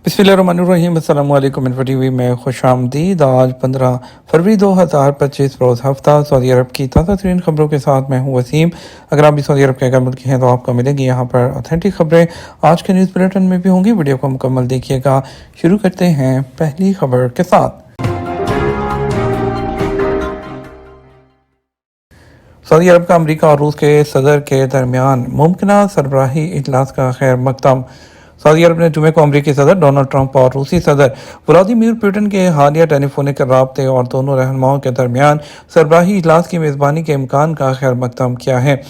बिस्मिल्लाहिर्रहमानिर्रहीम। अस्सलाम वालेकुम। इन्फो टीवी में खुश आमदीद। आज 15 फरवरी 2025 रोज़ हफ्ता सऊदी अरब की ताज़ा तरीन खबरों के साथ मैं हूँ वसीम। अगर आप भी सऊदी अरब के अगर मुल्क हैं तो आपको मिलेगी यहाँ पर ऑथेंटिक खबरें आज के न्यूज़ बुलेटिन में भी होंगी। वीडियो को मुकम्मल देखिएगा। शुरू करते हैं पहली खबर के साथ। सऊदी अरब का अमरीका और रूस के सदर के दरमियान मुमकिन सरबराही इजलास का खैर मकदम। सऊदी अरब ने जुमे को अमरीकी सदर डोनाल्ड ट्रंप और रूसी सदर व्लादिमीर पुतिन के हालिया टेलीफोनिक राब्ते और दोनों रहनुमाओं के दरमियान सरबराही इजलास की मेज़बानी के इम्कान का खैर मकदम किया है।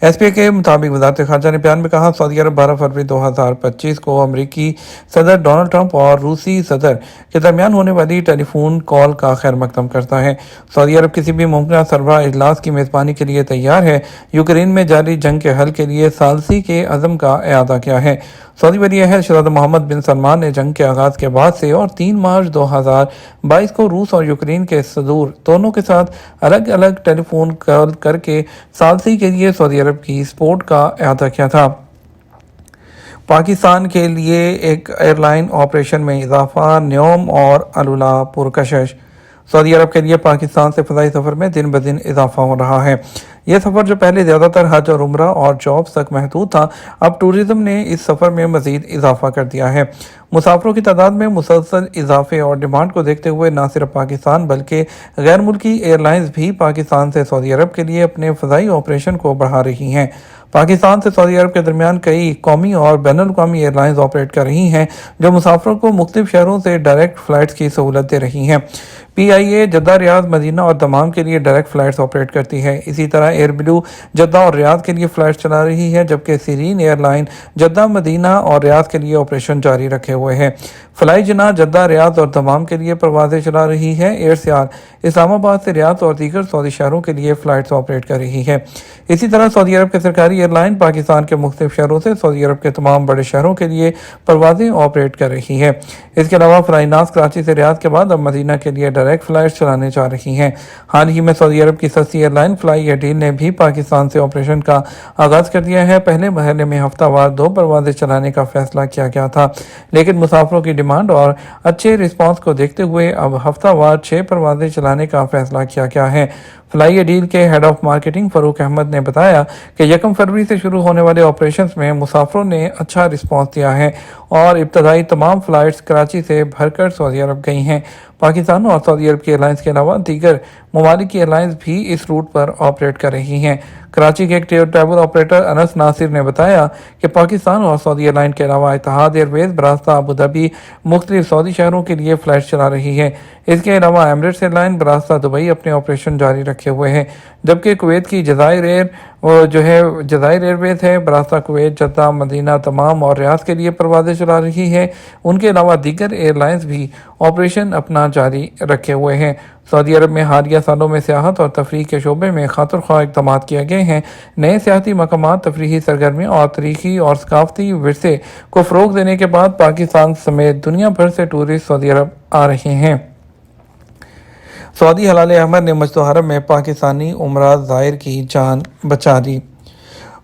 एसपीए के मुताबिक वज़ारत ख़ारजा ने बयान में कहा, सऊदी अरब 12 फरवरी 2025 को अमरीकी सदर डोनाल्ड ट्रंप और रूसी सदर के दरमियान होने वाली टेलीफोन कॉल का खैर मकदम करता है। सऊदी अरब किसी भी मुमकिन सरबराह इजलास की मेज़बानी के लिए तैयार है। यूक्रेन में जारी जंग के हल के लिए सालसी के अज़म का इआदा किया है। सऊदी वली अहद शहज़ादा मोहम्मद बिन सलमान ने जंग के आगाज़ के बाद से और 3 मार्च 2022 को रूस और यूक्रेन के सदूर दोनों के साथ अलग अलग टेलीफोन कॉल करके सालसी के लिए सऊदी अरब की सपोर्ट का इआदा किया था। पाकिस्तान के लिए एक एयरलाइन ऑपरेशन में इजाफा, न्योम और अलुला पुरकशिश। सऊदी अरब के लिए पाकिस्तान से फ़ज़ाई सफ़र में दिन ब दिन इजाफा हो रहा है। यह सफ़र जो पहले ज़्यादातर हज और उम्रा और जॉब्स तक महदूद था, अब टूरिज़्म ने इस सफ़र में मज़ीद इजाफा कर दिया है। मुसाफिरों की तादाद में मुसलसल इजाफे और डिमांड को देखते हुए न सिर्फ पाकिस्तान बल्कि गैर मुल्की एयरलाइंस भी पाकिस्तान से सऊदी अरब के लिए अपने फ़ज़ाई ऑपरेशन को बढ़ा रही हैं। पाकिस्तान से सऊदी अरब के दरमियान कई कौमी और बैनुल-अक़वामी एयरलाइंस ऑपरेट कर रही हैं, जो मुसाफिरों को मुख्तलिफ शहरों से डायरेक्ट फ़्लाइट्स की सहूलत दे रही हैं। PIA जद्दा, रियाद, मदीना और दमाम के लिए डायरेक्ट फ़्लाइट्स ऑपरेट करती है। इसी तरह एयर ब्लू जद्दा और रियाद के लिए फ़्लाइट्स चला रही है, जबकि सीरीन एयरलाइन जद्दा, मदीना और रियाद के लिए ऑपरेशन जारी रखे हुए है। फ़्लाई जना जद्दा, रियाद और दमाम के लिए परवाज़ें चला रही है। एयरसियाल इस्लामाबाद से रियाद और दीगर सऊदी शहरों के लिए फ़्लाइट्स ऑपरेट कर रही है। इसी तरह सऊदी अरब के सरकारी एयरलाइन पाकिस्तान के मुख्तलिफ शहरों से सऊदी अरब के तमाम बड़े शहरों के लिए परवाज़ें ऑपरेट कर रही है। इसके अलावा फ्लाइनास कराची से रियाद के बाद अब मदीना के लिए डायरेक्ट फ़्लाइट्स चलाने जा रही हैं। हाल ही में सऊदी अरब की सस्ती एयरलाइन फ्लाई एडील ने भी पाकिस्तान से ऑपरेशन का आगाज़ कर दिया है। पहले मरहले में हफ्तावार 2 परवाज़ें चलाने का फैसला किया गया था, लेकिन मुसाफिरों की डिमांड और अच्छे रिस्पांस को देखते हुए अब हफ्तावार 6 परवाज़ें चलाने का फैसला किया गया है। फ्लाई एडील के head of marketing Farooq Ahmed ने बताया कि 1 फरवरी से शुरू होने वाले ऑपरेशंस में मुसाफिरों ने अच्छा रिस्पांस दिया है और इब्तदाई तमाम फ़्लाइट्स कराची से भरकर सऊदी अरब गई हैं। पाकिस्तान और सऊदी अरब की एयरलाइंस के अलावा दीगर ममालिक की एयरलाइंस भी इस रूट पर ऑपरेट कर रही हैं। कराची के एक ट्रैवल ऑपरेटर अनस नासिर ने बताया कि पाकिस्तान और सऊदी एयरलाइन के अलावा इत्तेहाद एयरवेज बरास्ता अबू धाबी मुख्तलिफ सऊदी शहरों के लिए फ़्लाइट चला रही है। इसके अलावा एमरेट्स एयरलाइन बरास्ता दुबई अपने ऑपरेशन जारी रखे हुए हैं, जबकि कुवैत की जज़ायर एयरवेज है बरास्ता कुवैत, जद्दा, मदीना, तमाम और रियाद के लिए परवाज़ें चला रही है। उनके अलावा दीगर एयरलाइंस भी ऑपरेशन अपना जारी रखे हुए हैं। सऊदी अरब में हालिया सालों में सियाहत और तफरीह के शोबे में खातिर ख्वाह इक़दाम किए गए हैं। नए सियाहती मकामात, तफरीही सरगर्मियों और तरीक़ी और सकाफ़ती विरसे को फ़रोग़ देने के बाद पाकिस्तान समेत दुनिया भर से टूरिस्ट सऊदी अरब आ रहे हैं। सऊदी हलाल अहमद ने मस्जिद हरम में पाकिस्तानी उमरा ज़ाहिर की जान बचा ली।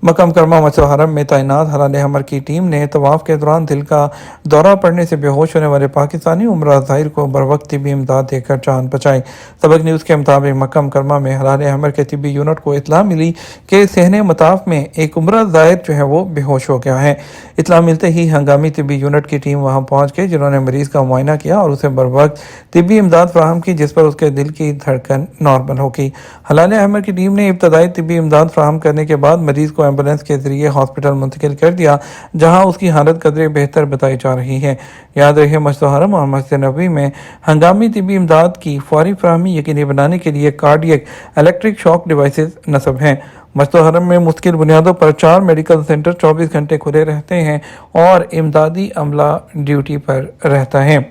मक्का मुकर्रमा मस्जिद हरम में तैनात हलाल अहमद की टीम ने तवाफ़ के दौरान दिल का दौरा पड़ने से बेहोश होने वाले पाकिस्तानी उमरा ज़ाहिर को बरवक्त तिब्बी इमदाद देकर जान बचाई। सबक न्यूज़ के मुताबिक मक्का मुकर्रमा में हलाल अहमद के तिब्बी यूनिट को इत्तला मिली कि सहने मताफ में एक उमरा ज़ाहिर जो है वो बेहोश हो गया है। इत्तला मिलते ही हंगामी तिब्बी यूनिट की टीम वहाँ पहुँच गई, जिन्होंने मरीज़ का मुआयना किया और उसे बरवक्त तिब्बी इमदाद फराहम की, जिस पर उसके दिल की धड़कन नॉर्मल हो गई। हलाल अहमद की टीम ने इब्तदाई तिब्बी इमदाद फराहम करने के बाद मरीज़ को एम्बुलेंस के जरिए हॉस्पिटल मुंतकिल कर दिया, जहां उसकी हालत कदरे बेहतर बताई जा रही है। याद रहे, मस्जिद हरम और मस्जिद नबवी में हंगामी तिब्बी इमदाद की फौरी फराहमी यकीनी बनाने के लिए कार्डियक इलेक्ट्रिक शॉक डिवाइसेस नस्ब हैं। मस्जिद हरम में मुस्तकिल बुनियादों पर 4 मेडिकल सेंटर 24 घंटे खुले रहते हैं और इमदादी अमला ड्यूटी पर रहता है।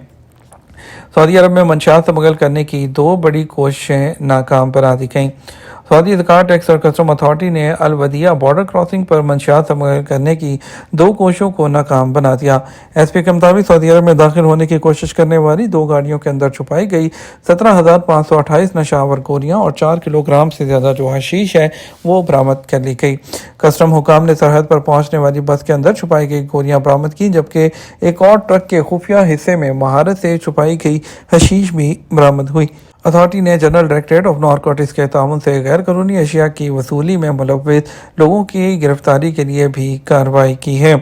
सऊदी अरब में मंशियात स्मगल करने की 2 बड़ी कोशिशें नाकाम बना दी गईं। सऊदी ज़कात टैक्स और कस्टम अथॉरिटी ने अल-वदिया बॉर्डर क्रॉसिंग पर मंशियात स्मगल करने की 2 कोशिशों को नाकाम बना दिया। एसपी के मुताबिक सऊदी अरब में दाखिल होने की कोशिश करने वाली 2 गाड़ियों के अंदर छुपाई गई 17,528 नशावर गोलियां और 4 किलोग्राम से ज़्यादा जो हशीश है वो बरामद कर ली गई। कस्टम हुकाम ने सरहद पर पहुंचने वाली बस के अंदर छुपाई गई गोलियां बरामद की, जबकि एक और ट्रक के खुफिया हिस्से में महारत से छुपाई गई हशीश भी बरामद हुई। अथॉरिटी ने जनरल डायरेक्टरेट ऑफ नारकोटिक्स के ताउन से गैर कानूनी अशिया की वसूली में मुलव्विस लोगों की गिरफ्तारी के लिए भी कार्रवाई की है।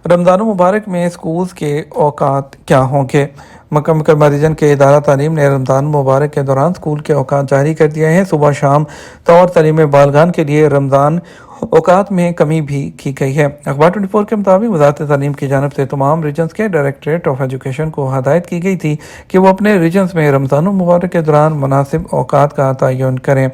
रमज़ान मुबारक में स्कूल्स के औकात क्या होंगे? मक्का मुकर्रमा रीजन के इदारा तालीम ने रमज़ान मुबारक के दौरान स्कूल के औकात जारी कर दिए हैं। सुबह शाम तौर तालीम बालगान के लिए रमज़ान औकात में कमी भी की गई है। अखबार 24 के मुताबिक वज़ारत तालीम की जानब से तमाम रीजन्स के डायरेक्टरेट ऑफ एजुकेशन को हदायत की गई थी कि वो अपने रीजन्स में रमज़ान मुबारक के दौरान मुनासिब औकात का तयन करें।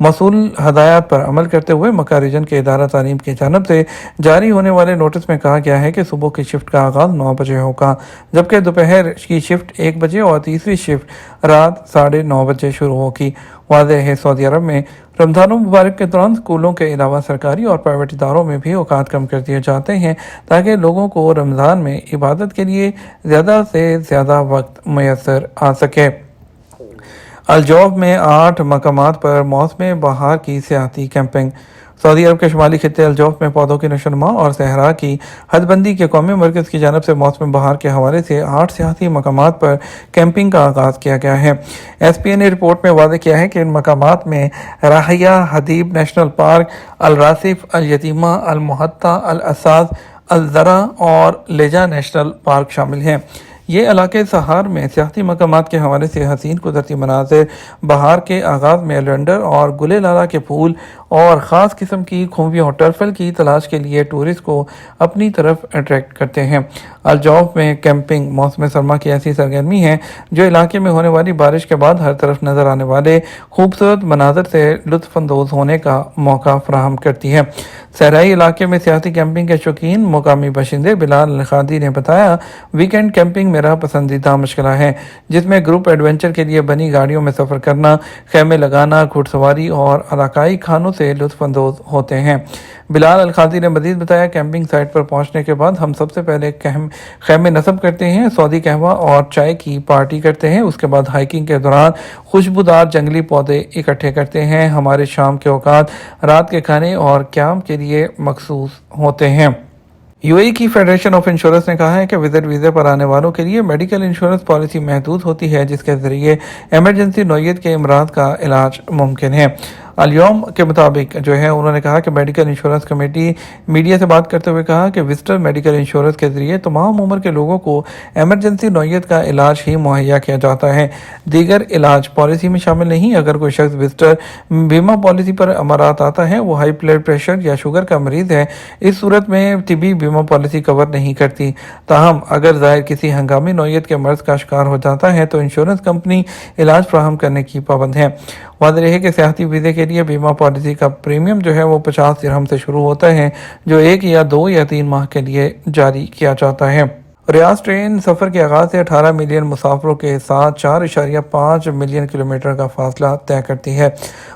मसूल हदायत पर अमल करते हुए मक्का रीजन के इदारा तालीम की जानब से जारी होने वाले नोटिस में कहा गया है कि सुबह की शिफ्ट का आगाज़ 9 बजे होगा, जबकि दोपहर की शिफ्ट 1 बजे और तीसरी शिफ्ट रात 9:30 बजे शुरू होगी। वाज़ेह है सऊदी अरब में रमज़ान मुबारक के दौरान स्कूलों के अलावा सरकारी और प्राइवेट इदारों में भी औकात कम कर दिए जाते हैं ताकि लोगों को रमज़ान में इबादत के लिए ज़्यादा से ज़्यादा वक्त मैसर आ सके। अलजौफ में 8 मकामात पर मौसम बहार की सियाहती कैंपिंग। सऊदी अरब के शुमाली खित्ते अलजौफ में पौधों की नशोनुमा और सहरा की हदबंदी के कौमी मरकज़ की जानब से मौसम बहार के हवाले से 8 सियाहती मकामात पर कैंपिंग का आगाज़ किया गया है। SPA ने रिपोर्ट में वाज़ेह किया है कि इन मकामात में राहिया हदीब नेशनल पार्क, अल-रासिफ, अल-यतीमा, अल-मुहत्ता, अल-असाद, अल-ज़रा और लेजा नेशनल पार्क शामिल हैं। ये इलाके सहार में सियाहती मकामात के हवाले से हसीन कुदरती मनाज़िर, बहार के आगाज़ में लेंडर और गुले लाला के फूल और ख़ास किस्म की खूबियों और टर्फल की तलाश के लिए टूरिस्ट को अपनी तरफ अट्रैक्ट करते हैं। अलजौफ में कैंपिंग मौसम सरमा की ऐसी सरगर्मी है जो इलाके में होने वाली बारिश के बाद हर तरफ नज़र आने वाले खूबसूरत मनाज़र से लुत्फ़अंदोज़ होने का मौका फराहम करती है। सहराई इलाके में सियाहती कैंपिंग के शौकीन मुकामी बाशिंदे बिलाल अल-खादी ने बताया, वीकेंड कैंपिंग मेरा पसंदीदा मशगला है, जिसमें ग्रुप एडवेंचर के लिए बनी गाड़ियों में सफ़र करना, खेमे लगाना, घुड़सवारी और इलाकाई खानों से लुत्फ़अंदोज़ होते हैं। बिलाल अल-खादी ने मज़ीद बताया, कैंपिंग साइट पर पहुंचने के बाद हम सबसे पहले खेमे नस्ब करते हैं, सऊदी कहवा और चाय की पार्टी करते हैं। उसके बाद हाइकिंग के दौरान खुशबूदार जंगली पौधे इकट्ठे करते हैं। हमारे शाम के औकात रात के खाने और क्याम के लिए मखसूस होते हैं। UAE की फेडरेशन ऑफ इंश्योरेंस ने कहा है कि विजिट वीज़े पर आने वालों के लिए मेडिकल इंश्योरेंस पॉलिसी महदूद होती है, जिसके ज़रिए एमरजेंसी नौयत के अमराज का इलाज मुमकिन है। अलयौम के मुताबिक जो है उन्होंने कहा कि मेडिकल इंश्योरेंस कमेटी मीडिया से बात करते हुए कहा कि विजिटर मेडिकल इंश्योरेंस के ज़रिए तमाम उम्र के लोगों को एमरजेंसी नौयत का इलाज ही मुहैया किया जाता है, दीगर इलाज पॉलिसी में शामिल नहीं। अगर कोई शख्स विजिटर बीमा पॉलिसी पर अमरात आता है, वो हाई ब्लड प्रेशर या शुगर का मरीज़ है, इस सूरत में तिबी बीमा पॉलिसी कवर नहीं करती। ताहम अगर ज़ाहिर किसी हंगामी नौयत के मर्ज का शिकार हो जाता है तो इंश्योरेंस कंपनी इलाज फराहम करने की पाबंद है। वाज़ेह रहे कि सियाहती वीज़े के लिए बीमा पॉलिसी का प्रीमियम जो है वो 50 दिरहम से शुरू होता है, जो 1 या 2 या 3 माह के लिए जारी किया जाता है। रियाज ट्रेन सफ़र के आगाज़ से 18 मिलियन मुसाफरों के साथ 4.5 मिलियन किलोमीटर का फासला तय करती है।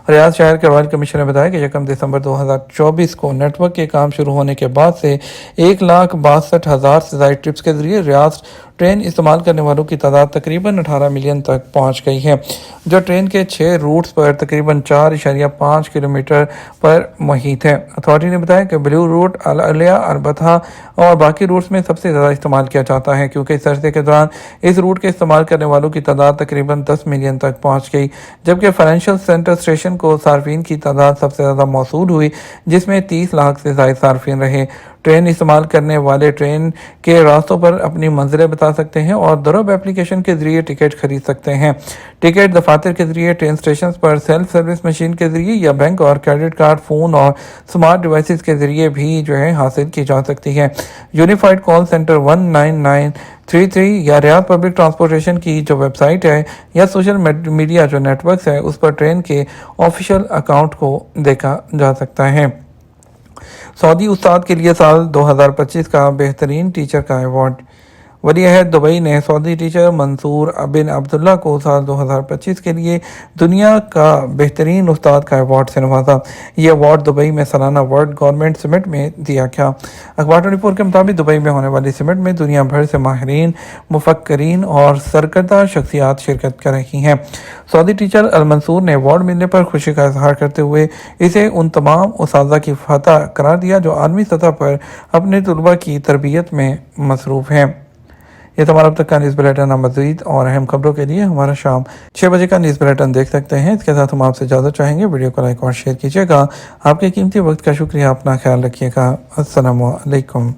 रियाज शहर के रॉयल कमीशन ने बताया कि 1 दिसंबर 2024 को नेटवर्क के काम शुरू होने के बाद से 1,62,000 से ज़ायद ट्रिप्स के जरिए रियाज ट्रेन इस्तेमाल करने वालों की तादाद तकरीबन 18 मिलियन तक पहुंच गई है, जो ट्रेन के 6 रूट्स पर तकरीबन 4.5 किलोमीटर पर मुहित है। अथॉरिटी ने बताया कि ब्लू रूट, अल-अलिया, अल-बतहा और बाकी रूट्स में सबसे ज़्यादा इस्तेमाल किया जाता है, क्योंकि इस अरसे के दौरान इस रूट के इस्तेमाल करने वालों की तादाद तकरीबन 10 मिलियन तक पहुँच गई, जबकि फाइनेंशियल सेंटर स्टेशन को सार्फिन की तादाद सबसे ज़्यादा मौसूल हुई, जिसमें 30 लाख से ज़ायद सार्फिन रहे। ट्रेन इस्तेमाल करने वाले ट्रेन के रास्तों पर अपनी मंजिलें बता सकते हैं और दरब एप्लीकेशन के जरिए टिकट खरीद सकते हैं। टिकट दफातर के जरिए, ट्रेन स्टेशन पर सेल्फ सर्विस मशीन के जरिए या बैंक और क्रेडिट कार्ड, फ़ोन और स्मार्ट डिवाइसेस के जरिए भी जो है हासिल की जा सकती है। यूनिफाइड कॉल सेंटर 19933 या रियाद पब्लिक ट्रांसपोर्टेशन की जो वेबसाइट है या सोशल मीडिया जो नेटवर्क्स है, उस पर ट्रेन के ऑफिशियल अकाउंट को देखा जा सकता है। सऊदी उस्ताद के लिए साल 2025 का बेहतरीन टीचर का अवार्ड। वली अहद दुबई ने सऊदी टीचर मंसूर बिन अब्दुल्ला को साल 2025 के लिए दुनिया का बेहतरीन उस्ताद का अवार्ड से नवाजा। ये अवार्ड दुबई में सालाना वर्ल्ड गवर्नमेंट समिट में दिया गया। अखबार 24 के मुताबिक दुबई में होने वाली समिट में दुनिया भर से माहिरीन, मुफक्करीन और सरकर्दा शख्सियात शिरकत कर रही हैं। सऊदी टीचर अल मंसूर ने अवार्ड मिलने पर खुशी का इजहार करते हुए इसे उन तमाम उस्तादा की फतह करार दिया जो आलमी सतह पर अपने तलबा की तरबियत में मसरूफ़ हैं। ये तो हमारा अब तक का न्यूज़ बुलेटिन। मज़ीद और अहम खबरों के लिए हमारा शाम 6 बजे का न्यूज़ बुलेटिन देख सकते हैं। इसके साथ हम आपसे इजाज़त चाहेंगे। वीडियो को लाइक और शेयर कीजिएगा। आपके कीमती वक्त का शुक्रिया। अपना ख्याल रखिएगा। अस्सलामु अलैकुम।